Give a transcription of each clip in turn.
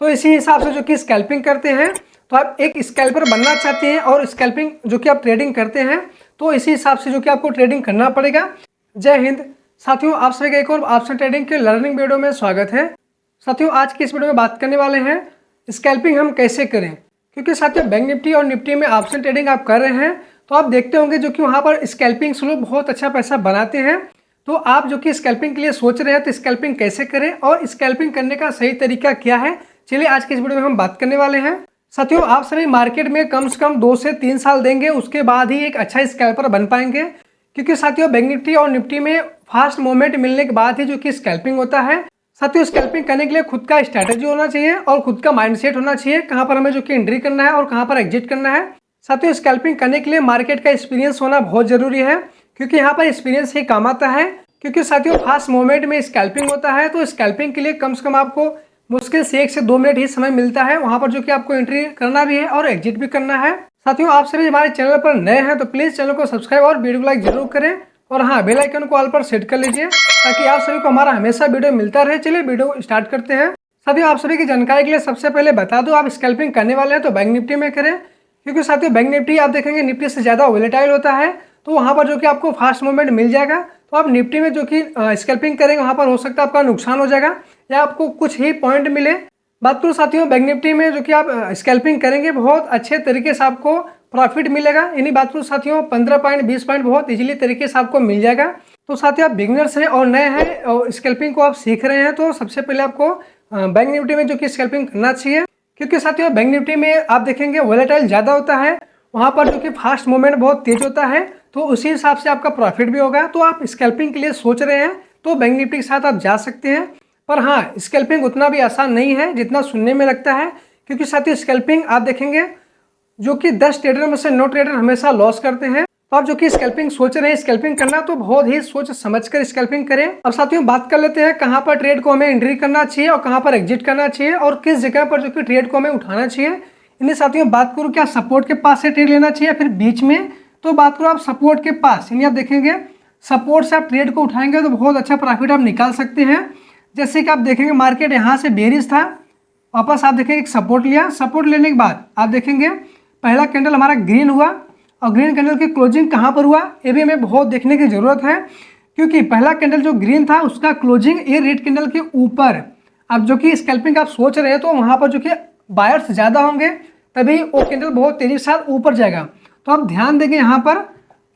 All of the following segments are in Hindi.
तो इसी हिसाब से जो कि स्कैल्पिंग करते हैं, तो आप एक स्कैल्पर बनना चाहते हैं और स्कैल्पिंग जो कि आप ट्रेडिंग करते हैं, तो इसी हिसाब से जो कि आपको ट्रेडिंग करना पड़ेगा। जय हिंद साथियों, आप सभी का एक और ऑप्शन ट्रेडिंग के लर्निंग वीडियो में स्वागत है। साथियों, आज की इस वीडियो में बात करने वाले हैं स्कैल्पिंग हम कैसे करें, क्योंकि साथियों बैंक निफ्टी और निफ्टी में ऑप्शन ट्रेडिंग आप कर रहे हैं तो आप देखते होंगे जो कि वहाँ पर स्कैल्पिंग से लोग बहुत अच्छा पैसा बनाते हैं। तो आप जो कि स्कैल्पिंग के लिए सोच रहे हैं तो स्कैल्पिंग कैसे करें और स्कैल्पिंग करने का सही तरीका क्या है, चलिए आज की इस वीडियो में हम बात करने वाले हैं। साथियों, आप सभी मार्केट में कम से कम 2 से 3 साल देंगे, उसके बाद ही एक अच्छा स्कैल्पर बन पाएंगे, क्योंकि साथियों बैंक निफ्टी और निफ्टी में फास्ट मूवमेंट मिलने के बाद ही जो कि स्कैल्पिंग होता है। साथियों, स्कैल्पिंग करने के लिए खुद का स्ट्रैटेजी होना चाहिए और खुद का माइंडसेट होना चाहिए, कहाँ पर हमें जो कि एंट्री करना है और कहाँ पर एग्जिट करना है। साथियों, स्कैल्पिंग करने के लिए मार्केट का एक्सपीरियंस होना बहुत जरूरी है, क्योंकि यहाँ पर एक्सपीरियंस ही काम आता है। क्योंकि साथियों फास्ट मूवमेंट में स्कैल्पिंग होता है, तो स्कैल्पिंग के लिए कम से कम आपको मुश्किल से 1 से 2 मिनट ही समय मिलता है, वहां पर जो कि आपको एंट्री करना भी है और एग्जिट भी करना है। साथियों, आप सभी हमारे चैनल पर नए हैं तो प्लीज चैनल को सब्सक्राइब और वीडियो को लाइक जरूर करें और हाँ, बेल आइकन को ऑल पर सेट कर लीजिए ताकि आप सभी को हमारा हमेशा वीडियो मिलता रहे। चलिए वीडियो स्टार्ट करते हैं। साथियों, आप सभी की जानकारी के लिए सबसे पहले बता दूं, आप स्कैल्पिंग करने वाले हैं तो बैंक निफ्टी में करें, क्योंकि साथियों बैंक निफ्टी आप देखेंगे निफ्टी से ज़्यादा वोलेटाइल होता है, तो वहाँ पर जो कि आपको फास्ट मूवमेंट मिल जाएगा। तो आप निफ्टी में जो कि स्कैल्पिंग करेंगे वहाँ पर हो सकता है आपका नुकसान हो जाएगा या आपको कुछ ही पॉइंट मिले। बात करूँ साथियों बैंक निफ्टी में जो कि आप स्कैल्पिंग करेंगे बहुत अच्छे तरीके से आपको प्रॉफिट मिलेगा। यानी बात करूँ साथियों 15 पॉइंट 20 पॉइंट बहुत इजीली तरीके से आपको मिल जाएगा। तो साथियों आप बिगनर्स हैं और नए हैं और स्कैल्पिंग को आप सीख रहे हैं, तो सबसे पहले आपको बैंक निफ्टी में जो कि स्कैल्पिंग करना चाहिए, क्योंकि साथियों बैंक निफ्टी में आप देखेंगे वोलेटाइल ज़्यादा होता है, वहाँ पर जो कि फास्ट मूवमेंट बहुत तेज होता है, तो उसी हिसाब से आपका प्रॉफिट भी होगा। तो आप स्कैल्पिंग के लिए सोच रहे हैं तो बैंक निफ्टी के साथ आप जा सकते हैं, पर हाँ स्कैल्पिंग उतना भी आसान नहीं है जितना सुनने में लगता है, क्योंकि साथियों स्कैल्पिंग आप देखेंगे जो कि 10 ट्रेडर में से 9 ट्रेडर हमेशा लॉस करते हैं। तो आप जो कि स्कैल्पिंग सोच रहे हैं स्कैल्पिंग करना, तो बहुत ही सोच समझ कर स्कैल्पिंग करें। अब साथियों बात कर लेते हैं कहाँ पर ट्रेड को हमें एंट्री करना चाहिए और कहाँ पर एग्जिट करना चाहिए और किस जगह पर जो कि ट्रेड को हमें उठाना चाहिए। इन्हें साथियों बात करूँ क्या सपोर्ट के पास से ट्रेड लेना चाहिए फिर बीच में, तो बात करो आप सपोर्ट के पास, यानी आप देखेंगे सपोर्ट से आप ट्रेड को उठाएंगे तो बहुत अच्छा प्रॉफिट आप निकाल सकते हैं। जैसे कि आप देखेंगे मार्केट यहाँ से बेरिश था, वापस आप देखेंगे एक सपोर्ट लिया, सपोर्ट लेने के बाद आप देखेंगे पहला कैंडल हमारा ग्रीन हुआ और ग्रीन कैंडल की क्लोजिंग कहाँ पर हुआ ये भी हमें बहुत देखने की जरूरत है, क्योंकि पहला कैंडल जो ग्रीन था उसका क्लोजिंग ये रेड कैंडल के ऊपर। अब जो कि स्कैल्पिंग आप सोच रहे हैं तो वहाँ पर जो कि बायर्स ज़्यादा होंगे तभी वो कैंडल बहुत तेजी के साथ ऊपर जाएगा। तो आप ध्यान देंगे यहाँ पर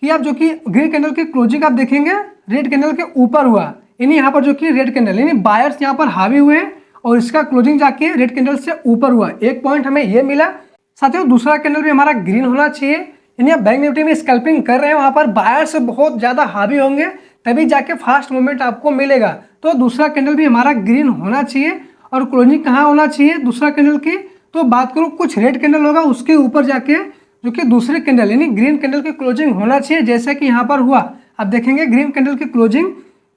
कि आप जो कि ग्रीन कैंडल की क्लोजिंग आप देखेंगे रेड कैंडल के ऊपर हुआ, यानी यहाँ पर जो कि रेड कैंडल यानी बायर्स यहाँ पर हावी हुए और इसका क्लोजिंग जाके रेड कैंडल से ऊपर हुआ, एक पॉइंट हमें ये मिला। साथियों दूसरा कैंडल भी हमारा ग्रीन होना चाहिए, यानी आप बैंक निफ्टी में स्कैल्पिंग कर रहे हैं वहाँ पर बायर्स बहुत ज़्यादा हावी होंगे तभी जाके फास्ट मूवमेंट आपको मिलेगा। तो दूसरा कैंडल भी हमारा ग्रीन होना चाहिए और क्लोजिंग कहाँ होना चाहिए दूसरा कैंडल की, तो बात करूँ कुछ रेड कैंडल होगा उसके ऊपर जाके जो कि दूसरे कैंडल यानी ग्रीन कैंडल की क्लोजिंग होना चाहिए, जैसे कि यहाँ पर हुआ। आप देखेंगे ग्रीन कैंडल की क्लोजिंग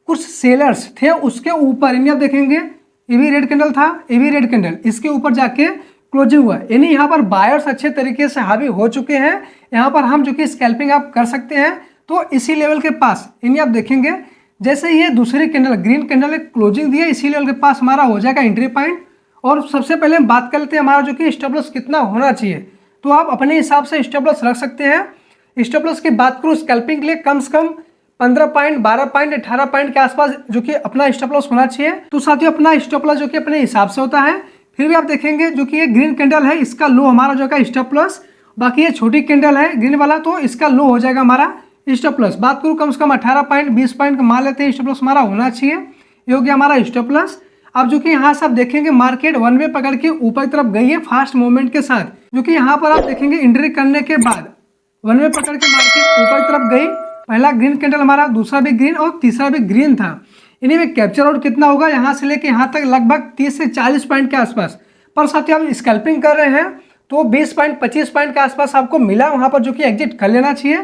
कुछ सेलर्स थे उसके ऊपर, यानी आप देखेंगे ये भी रेड कैंडल था ये भी रेड कैंडल, इसके ऊपर जाके क्लोजिंग हुआ, यानी यहाँ पर बायर्स अच्छे तरीके से हावी हो चुके हैं। यहाँ पर हम जो कि स्कैल्पिंग आप कर सकते हैं, तो इसी लेवल के पास यानी आप देखेंगे जैसे ये दूसरी कैंडल ग्रीन कैंडल एक क्लोजिंग दिया इसी लेवल के पास हमारा हो जाएगा एंट्री पॉइंट। और सबसे पहले हम बात कर लेते हैं हमारा जो कि स्टॉप लॉस कितना होना चाहिए, तो आप अपने हिसाब से स्टॉप लॉस रख सकते हैं। स्टॉप लॉस की बात करूँ स्कैल्पिंग के लिए कम से कम 15 पॉइंट 12 पॉइंट 18 पॉइंट के आसपास जो कि अपना स्टॉप लॉस होना चाहिए। तो साथियों अपना स्टॉप लॉस जो कि अपने हिसाब से होता है, फिर भी आप देखेंगे जो कि ये ग्रीन कैंडल है इसका लो हमारा जो है स्टॉप लॉस, बाकी ये छोटी कैंडल है ग्रीन वाला तो इसका लो हो जाएगा हमारा स्टॉप लॉस। बात करूँ कम से कम 18 पॉइंट 20 पॉइंट मान लेते हैं स्टॉप लॉस हमारा होना चाहिए, ये हो गया हमारा स्टॉप लॉस। अब जो कि यहाँ से आप देखेंगे मार्केट वन वे पकड़ के ऊपर की तरफ गई है फास्ट मूवमेंट के साथ, जो कि यहाँ पर आप देखेंगे एंट्री करने के बाद वन वे पकड़ के मार्केट ऊपर की तरफ गई, पहला ग्रीन कैंडल हमारा दूसरा भी ग्रीन और तीसरा भी ग्रीन था। इन्हीं में कैप्चर आउट कितना होगा यहाँ से लेके यहाँ तक लगभग 30 से 40 पॉइंट के आसपास, पर साथियों आप स्कैल्पिंग कर रहे हैं तो 20 पॉइंट 25 पॉइंट के आसपास आपको मिला, वहाँ पर जो कि एग्जिट कर लेना चाहिए,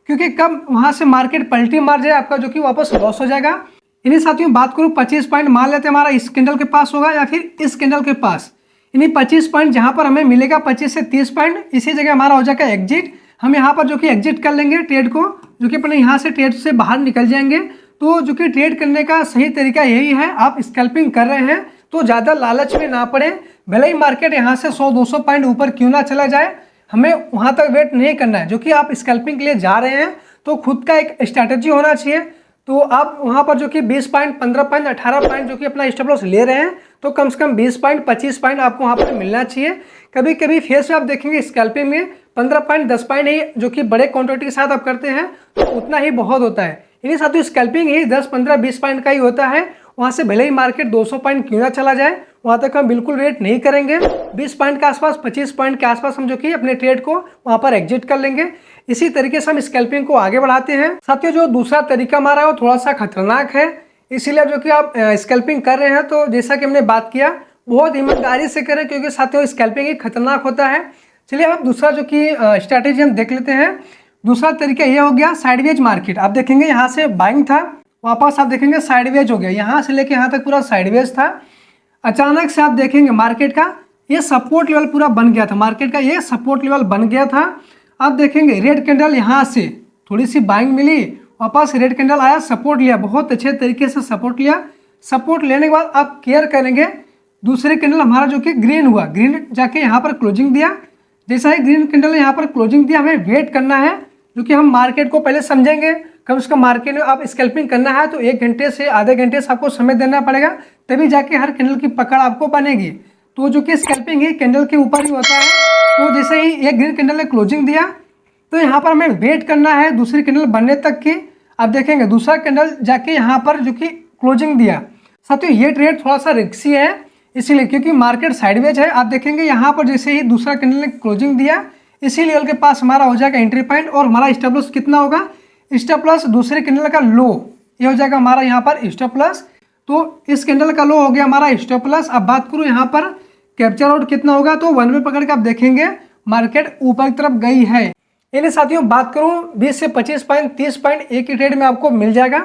क्योंकि कब वहाँ से मार्केट पलटी मार जाए आपका जो कि वापस लॉस हो जाएगा। इन्हीं साथियों बात करूँ 25 पॉइंट मान लेते हैं हमारा इस कैंडल के पास होगा या फिर इस कैंडल के पास, इन्हीं 25 पॉइंट जहाँ पर हमें मिलेगा 25 से 30 पॉइंट इसी जगह हमारा हो जाएगा एग्जिट। हम यहाँ पर जो कि एग्जिट कर लेंगे ट्रेड को, जो कि अपने यहाँ से ट्रेड से बाहर निकल जाएंगे। तो जो कि ट्रेड करने का सही तरीका यही है, आप स्कैल्पिंग कर रहे हैं तो ज़्यादा लालच में ना पड़े। भले ही मार्केट यहाँ से 100-200 पॉइंट ऊपर क्यों ना चला जाए, हमें वहाँ तक वेट नहीं करना है। जो कि आप स्कैल्पिंग के लिए जा रहे हैं तो खुद का एक स्ट्रैटेजी होना चाहिए। तो आप वहाँ पर जो कि 20 पॉइंट, 15 पॉइंट, 18 पॉइंट जो कि अपना स्टॉप लॉस ले रहे हैं, तो कम से कम 20 पॉइंट, 25 पॉइंट आपको वहाँ पर मिलना चाहिए। कभी कभी फेस में आप देखेंगे स्कैल्पिंग में 15 पॉइंट, 10 पॉइंट ही जो कि बड़े क्वांटिटी के साथ आप करते हैं तो उतना ही बहुत होता है। इन्हीं साथियों स्कैल्पिंग ही 10, 15, 20 पॉइंट का ही होता है। वहाँ से भले ही मार्केट 200 पॉइंट क्यों ना चला जाए, वहाँ तक हम बिल्कुल वेट नहीं करेंगे। 20 पॉइंट के आसपास, 25 पॉइंट के आसपास हम जो कि अपने ट्रेड को वहाँ पर एग्जिट कर लेंगे। इसी तरीके से हम स्कैल्पिंग को आगे बढ़ाते हैं। साथियों जो दूसरा तरीका हमारा है वो थोड़ा सा खतरनाक है, इसीलिए अब जो कि आप स्कैल्पिंग कर रहे हैं तो जैसा कि हमने बात किया बहुत ईमानदारी से करें, क्योंकि साथियों स्कैल्पिंग ही खतरनाक होता है। चलिए अब दूसरा जो कि स्ट्रैटेजी हम देख लेते हैं। दूसरा तरीका ये हो गया साइडवेज मार्केट। आप देखेंगे यहाँ से बाइंग था, वापस आप देखेंगे साइडवेज हो गया, यहाँ से लेके यहाँ तक पूरा साइडवेज था। अचानक से आप देखेंगे मार्केट का ये सपोर्ट लेवल पूरा बन गया था, मार्केट का ये सपोर्ट लेवल बन गया था। आप देखेंगे रेड कैंडल यहाँ से थोड़ी सी बाइंग मिली, वापस रेड कैंडल आया, सपोर्ट लिया, बहुत अच्छे तरीके से सपोर्ट लिया। सपोर्ट लेने के बाद आप केयर करेंगे दूसरे कैंडल हमारा जो कि ग्रीन हुआ, ग्रीन जाके यहाँ पर क्लोजिंग दिया। जैसा ही ग्रीन कैंडल ने यहाँ पर क्लोजिंग दिया, हमें वेट करना है, जो कि हम मार्केट को पहले समझेंगे। कम से कम मार्केट में आप स्कैल्पिंग करना है तो 1 घंटे से आधे घंटे से आपको समय देना पड़ेगा, तभी जाके हर कैंडल की पकड़ आपको बनेगी। तो जो कि स्कैल्पिंग है कैंडल के ऊपर ही होता है। तो जैसे ही एक ग्रीन कैंडल ने क्लोजिंग दिया तो यहाँ पर हमें वेट करना है दूसरी कैंडल बनने तक की। आप देखेंगे दूसरा कैंडल जाके यहाँ पर जो कि क्लोजिंग दिया। साथियों ये ट्रेड थोड़ा सा रिस्की है इसीलिए, क्योंकि मार्केट साइडवेज है। आप देखेंगे यहाँ पर जैसे ही दूसरा कैंडल ने क्लोजिंग दिया, इसी लेवल के पास हमारा हो जाएगा एंट्री पॉइंट, और हमारा स्टॉप लॉस कितना होगा, स्टॉप लॉस दूसरे कैंडल का लो, ये हो जाएगा हमारा यहाँ पर स्टॉप लॉस। तो इस कैंडल का लो हो गया हमारा स्टॉप लॉस। अब बात करूँ यहाँ पर कैप्चर आउट कितना होगा, तो 1 वे पकड़ के आप देखेंगे मार्केट ऊपर की तरफ गई है। यानी साथियों बात करूँ 20 से 25 पॉइंट, 30 पॉइंट एक ही ट्रेड में आपको मिल जाएगा।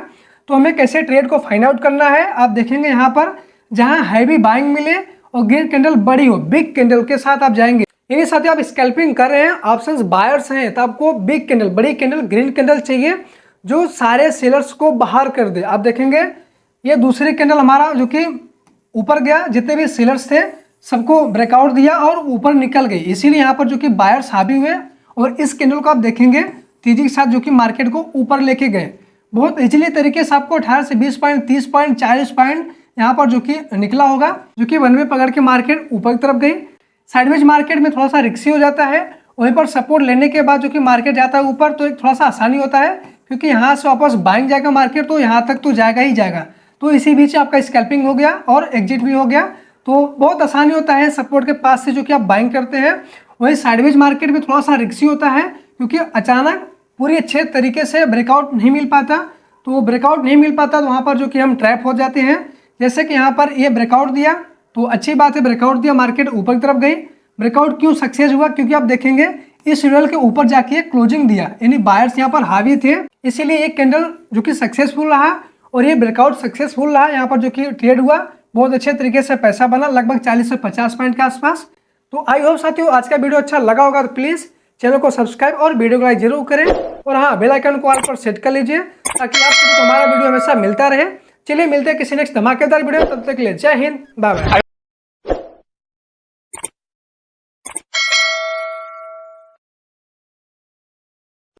तो हमें कैसे ट्रेड को फाइंड आउट करना है, आप देखेंगे यहाँ पर जहाँ हैवी बाइंग मिले और ग्रीन कैंडल बड़ी हो, बिग कैंडल के साथ आप जाएंगे। यानी साथियों आप स्कैल्पिंग कर रहे हैं, ऑप्शंस बायर्स हैं, तो आपको बिग कैंडल, बड़ी कैंडल, ग्रीन कैंडल चाहिए जो सारे सेलर्स को बाहर कर दे। आप देखेंगे ये दूसरी कैंडल हमारा जो कि ऊपर गया, जितने भी सेलर्स थे सबको ब्रेकआउट दिया और ऊपर निकल गई, इसीलिए यहाँ पर जो कि बायर्स हावी हुए। और इस कैंडल को आप देखेंगे तेजी के साथ जो कि मार्केट को ऊपर लेके गए, बहुत इजीली तरीके से आपको 18 से 20 पॉइंट, 30 पॉइंट, 40 पॉइंट यहाँ पर जो कि निकला होगा, जो कि 1 वे पकड़ के मार्केट ऊपर की तरफ गई। साइडवेज मार्केट में थोड़ा सा रिस्की हो जाता है, वहीं पर सपोर्ट लेने के बाद जो कि मार्केट जाता है ऊपर तो एक थोड़ा सा आसानी होता है, क्योंकि यहाँ से वापस बाइंग जाएगा मार्केट तो यहाँ तक तो जाएगा ही जाएगा। तो इसी बीच आपका स्कैल्पिंग हो गया और एग्जिट भी हो गया, तो बहुत आसानी होता है सपोर्ट के पास से जो कि आप बाइंग करते हैं। वही साइडवेज मार्केट में थोड़ा सा रिस्की होता है, क्योंकि अचानक पूरी अच्छे तरीके से ब्रेकआउट नहीं मिल पाता, तो ब्रेकआउट नहीं मिल पाता तो वहाँ पर जो कि हम ट्रैप हो जाते हैं। जैसे कि यहाँ पर ये ब्रेकआउट दिया तो अच्छी बात है, ब्रेकआउट दिया, मार्केट ऊपर की तरफ गई। ब्रेकआउट क्यों सक्सेस हुआ, क्योंकि आप देखेंगे इस लेवल के ऊपर जाके क्लोजिंग दिया, यानी बायर्स यहाँ पर हावी थे, इसीलिए एक कैंडल जो कि सक्सेसफुल रहा और ये ब्रेकआउट सक्सेसफुल रहा। यहाँ पर जो कि ट्रेड हुआ, बहुत अच्छे तरीके से पैसा बना, लगभग 40 से 50 पॉइंट के आसपास। तो आई होप साथियों आज का वीडियो अच्छा लगा होगा, तो प्लीज़ चैनल को सब्सक्राइब और वीडियो को लाइक जरूर करें, और हाँ बेल आइकन को ऑल पर सेट कर लीजिए ताकि आप सभी को हमारा वीडियो हमेशा मिलता रहे। चलिए मिलते हैं किसी नेक्स्ट धमाकेदार वीडियो, तब तक के लिए जय हिंद, बाय बाय।